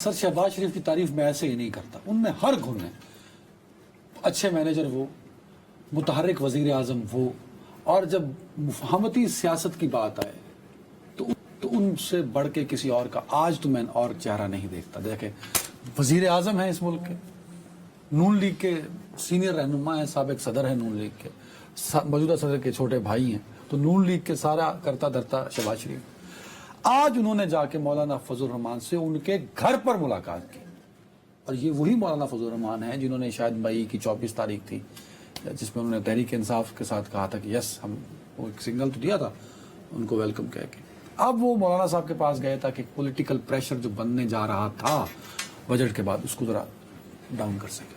سر شہباز شریف کی تعریف میں ایسے ہی نہیں کرتا، ان میں ہر گن ہے. اچھے مینیجر وہ، متحرک وزیر اعظم وہ، اور جب مفاہمتی سیاست کی بات آئے تو ان سے بڑھ کے کسی اور کا آج تو میں اور چہرہ نہیں دیکھتا. دیکھیں وزیر اعظم ہیں اس ملک کے، نون لیگ کے سینئر رہنما ہیں، سابق صدر ہیں نون لیگ کے، موجودہ صدر کے چھوٹے بھائی ہیں، تو نون لیگ کے سارا کرتا دھرتا شہباز شریف. آج انہوں نے جا کے مولانا فضل الرحمان سے ان کے گھر پر ملاقات کی، اور یہ وہی مولانا فضل الرحمان ہیں جنہوں نے شاید مئی کی 24 تاریخ تھی جس میں انہوں نے تحریک انصاف کے ساتھ کہا تھا کہ یس ہم وہ ایک سگنل تو دیا تھا ان کو ویلکم کہہ کے. اب وہ مولانا صاحب کے پاس گئے تاکہ پولیٹیکل پریشر جو بننے جا رہا تھا بجٹ کے بعد اس کو ذرا ڈاؤن کر سکے.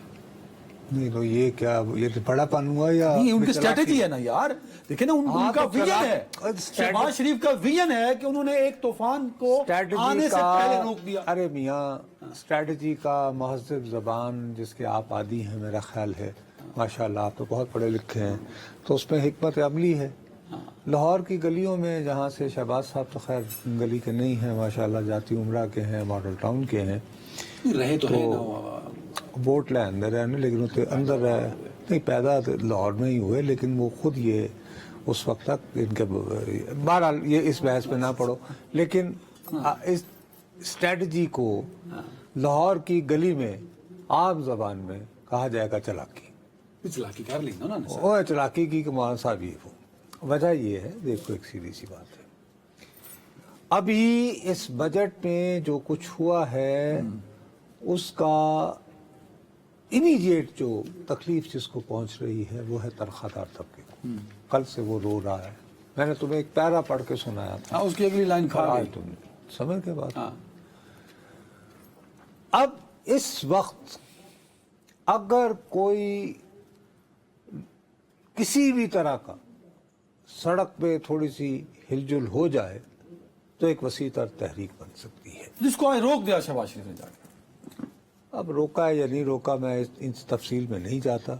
نہیں تو یہ کیا، یہ تو بڑا پن ہوا یا نہیں ان کی اسٹریٹجی ہے نا یار. دیکھیں نا ان کا ویژن ہے، شہباز شریف کا ویژن ہے کہ انہوں نے ایک طوفان کو آنے سے پہلے روک دیا. ارے میاں اسٹریٹجی کا مہذب زبان جس کے آپ عادی ہیں میرا خیال ہے، ماشاءاللہ آپ تو بہت پڑھے لکھے ہیں، تو اس میں حکمت عملی ہے. لاہور کی گلیوں میں جہاں سے شہباز صاحب تو خیر گلی کے نہیں ہیں ماشاءاللہ، جاتی عمرہ کے ہیں، ماڈل ٹاؤن کے ہیں، رہے تو ہے ووٹ لے اندر ہے لیکن اسے اندر ہے نہیں، پیدا لاہور میں ہی ہوئے، لیکن وہ خود یہ اس وقت تک ان کے بہرحال یہ اس بحث پہ نہ پڑھو. لیکن اس اسٹریٹجی کو لاہور کی گلی میں عام زبان میں کہا جائے گا چلاکی. چلاکی کر لی نا وہ چلاکی کی کہ مولانا صاحب یہ وہ وجہ یہ ہے. دیکھو ایک سیدھی سی بات ہے، ابھی اس بجٹ میں جو کچھ ہوا ہے اس کا امیڈیٹ جو تکلیف جس کو پہنچ رہی ہے وہ ہے تنخواہ دار طبقے کو. کل سے وہ رو رہا ہے. میں نے تمہیں ایک پیرا پڑھ کے سنایا تھا، اس کی اگلی لائن کھا گئی تم سمجھ کے بعد. اب اس وقت اگر کوئی کسی بھی طرح کا سڑک پہ تھوڑی سی ہلجل ہو جائے تو ایک وسیع تر تحریک بن سکتی ہے، جس کو آج روک دیا شہباز شریف نے جا کے. اب روکا ہے یا نہیں روکا میں ان تفصیل میں نہیں جاتا.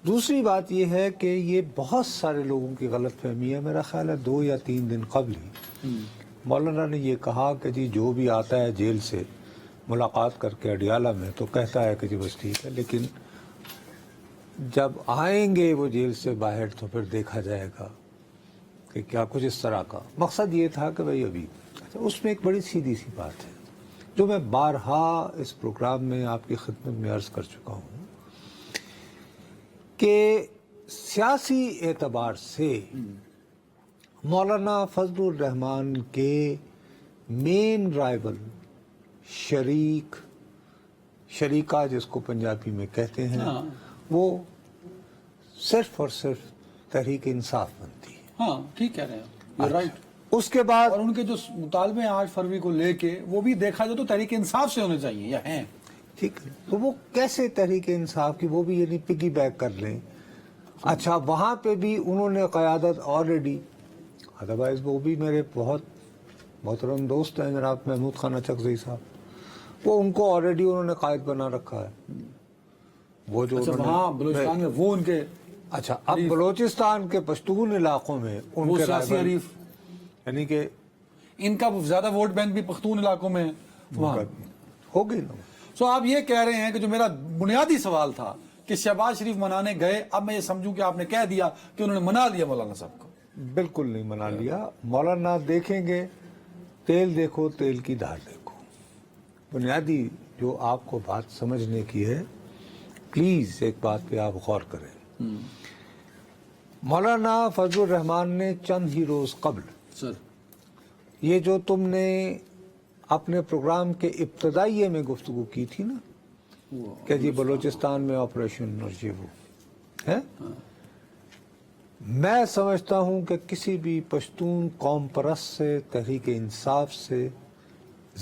دوسری بات یہ ہے کہ یہ بہت سارے لوگوں کی غلط فہمی ہے. میرا خیال ہے 2 یا 3 دن قبل ہی مولانا نے یہ کہا کہ جی جو بھی آتا ہے جیل سے ملاقات کر کے اڈیالہ میں تو کہتا ہے کہ جی بس ٹھیک ہے، لیکن جب آئیں گے وہ جیل سے باہر تو پھر دیکھا جائے گا کہ کیا کچھ اس طرح کا. مقصد یہ تھا کہ بھئی ابھی اس میں ایک بڑی سیدھی سی بات ہے جو میں بارہا اس پروگرام میں آپ کی خدمت میں عرض کر چکا ہوں کہ سیاسی اعتبار سے مولانا فضل الرحمان کے مین رائیول شریکہ جس کو پنجابی میں کہتے ہیں وہ صرف اور صرف تحریک انصاف بنتی ہے. ہاں ٹھیک کہہ رہے ہیں، رائٹ. اس کے بعد اور ان کے جو مطالبے ہیں 8 فروری کو لے کے وہ بھی دیکھا جائے تو تحریک انصاف سے ہونے چاہیے یا ہیں. ٹھیک ہے، تو وہ کیسے تحریک انصاف کی وہ بھی یعنی پگی بیک کر لیں. اچھا وہاں پہ بھی انہوں نے قیادت آلریڈی، ادروائز وہ بھی میرے بہت محترم دوست ہیں جناب محمود خان اچکزئی صاحب، وہ ان کو آلریڈی انہوں نے قائد بنا رکھا ہے. وہ جو وہاں بلوچستان میں وہ ان کے اچھا اب بلوچستان کے پشتون علاقوں میں ان کے سیاسی حریف، یعنی کہ ان کا زیادہ ووٹ بینک بھی پختون علاقوں میں ہو گئی نا. سو آپ یہ کہہ رہے ہیں کہ جو میرا بنیادی سوال تھا کہ شہباز شریف منانے گئے، اب میں یہ سمجھوں کہ آپ نے کہہ دیا کہ انہوں نے منا لیا مولانا صاحب کو. بالکل نہیں منا لیا. مولانا دیکھیں گے تیل دیکھو تیل کی دھار دیکھو. بنیادی جو آپ کو بات سمجھنے کی ہے پلیز ایک بات پہ آپ غور کریں. مولانا فضل الرحمان نے چند ہی روز قبل سر یہ جو تم نے اپنے پروگرام کے ابتدائیے میں گفتگو کی تھی نا کہ جی بلوچستان میں آپریشن اور یہ وہ ہے، میں سمجھتا ہوں کہ کسی بھی پشتون قوم پرست سے تحریک انصاف سے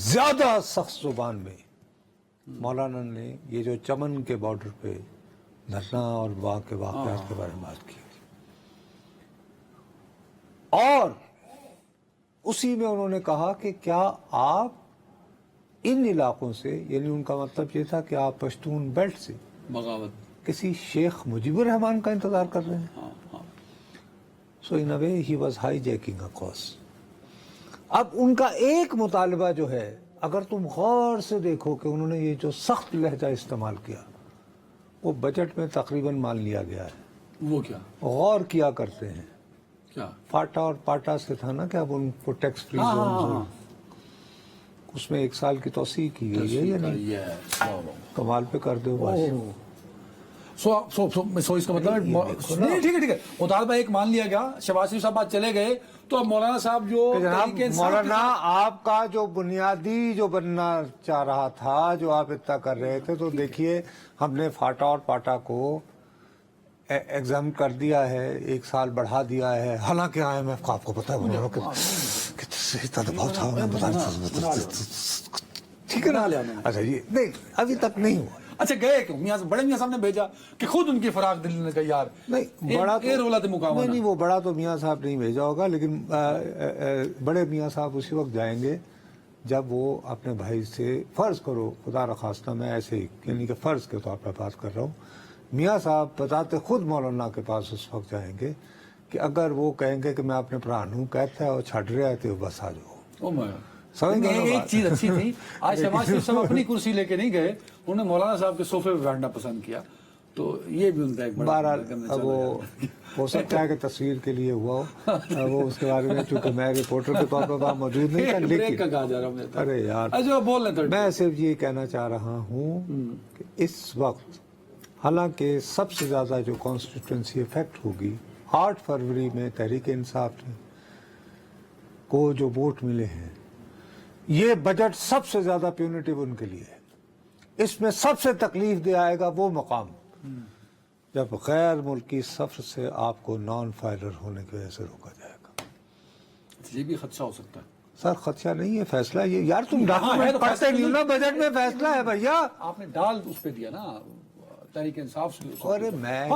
زیادہ سخت زبان میں مولانا نے یہ جو چمن کے بارڈر پہ دھرنا اور وہاں کے واقعات کے بارے میں بات کی، اور اسی میں انہوں نے کہا کہ کیا آپ ان علاقوں سے، یعنی ان کا مطلب یہ تھا کہ آپ پشتون بیلٹ سے بغاوت کسی شیخ مجیب الرحمان کا انتظار کر رہے ہیں. So in a way he was hijacking a cause. اب ان کا ایک مطالبہ جو ہے اگر تم غور سے دیکھو کہ انہوں نے یہ جو سخت لہجہ استعمال کیا وہ بجٹ میں تقریباً مان لیا گیا ہے. وہ کیا غور کیا کرتے ہیں. کیا فاٹا اور پاٹا سے تھا نا کہ اب ان کو ٹیکس فری زون اس میں 1 سال کی توسیع کی گئی ہے یا نہیں؟ کمال پہ کر دو بس. سو اس کا مطلب نہیں ٹھیک ہے مطالبہ ایک مان لیا گیا. شہباز شریف صاحب بات چلے گئے تو اب مولانا صاحب جو جناب مولانا آپ کا جو بنیادی جو بننا چاہ رہا تھا جو آپ اتنا کر رہے تھے تو دیکھیے ہم نے فاٹا اور پاٹا کو ایگزام کر دیا ہے 1 سال بڑھا دیا ہے. حالانکہ IMF کا آپ کو پتا ہے بہت ٹھیک ہے نا. اچھا یہ نہیں ابھی تک نہیں ہوا. اچھا گئے کہ بڑے میاں صاحب نے بھیجا کہ خود ان کی فراغ دل نے کہا یار نہیں بڑا نہیں وہ بڑا تو میاں صاحب نہیں بھیجا ہوگا لیکن بڑے میاں صاحب اسی وقت جائیں گے جب وہ اپنے بھائی سے فرض کرو خدا نخواستہ میں ایسے ہی یعنی کہ فرض کے طور پر بات کر رہا ہوں میاں صاحب بتاتے خود مولانا کے پاس اس وقت جائیں گے کہ اگر وہ کہیں گے کہ میں اپنے پرانوں کہتا ہے اور چھڑ رہے تھے بس آ جاؤ. ایک چیز اچھی تھی آج شہباز شریف صاحب اپنی کرسی لے کے نہیں گئے انہوں نے مولانا صاحب کے صوفے پہ بیٹھنا پسند کیا تو یہ بھی ان کا ایک بہرحال اب وہ ہو سکتا ہے کہ تصویر کے لیے ہوا ہو وہ اس کے بارے میں چونکہ میں رپورٹر کے طور پر وہاں موجود نہیں تھا لیکن ارے یار میں صرف یہ کہنا چاہ رہا ہوں کہ اس وقت حالانکہ سب سے زیادہ جو کانسٹیٹوئنسی افیکٹ ہوگی 8 فروری میں تحریک انصاف کو جو ووٹ ملے ہیں یہ بجٹ سب سے زیادہ پیونیٹیو ان کے لیے ہے. اس میں سب سے تکلیف دے آئے گا وہ مقام جب غیر ملکی سفر سے آپ کو نان فائلر ہونے کی وجہ سے روکا جائے گا. یہ بھی خدشہ ہو سکتا ہے سر. خدشہ نہیں ہے فیصلہ یہ یار تم ڈاکومنٹ پڑھتے نہیں نا بجٹ میں فیصلہ ہے بھیا. آپ نے ڈال اس پہ دیا نا تحریک انصاف سے. ارے میں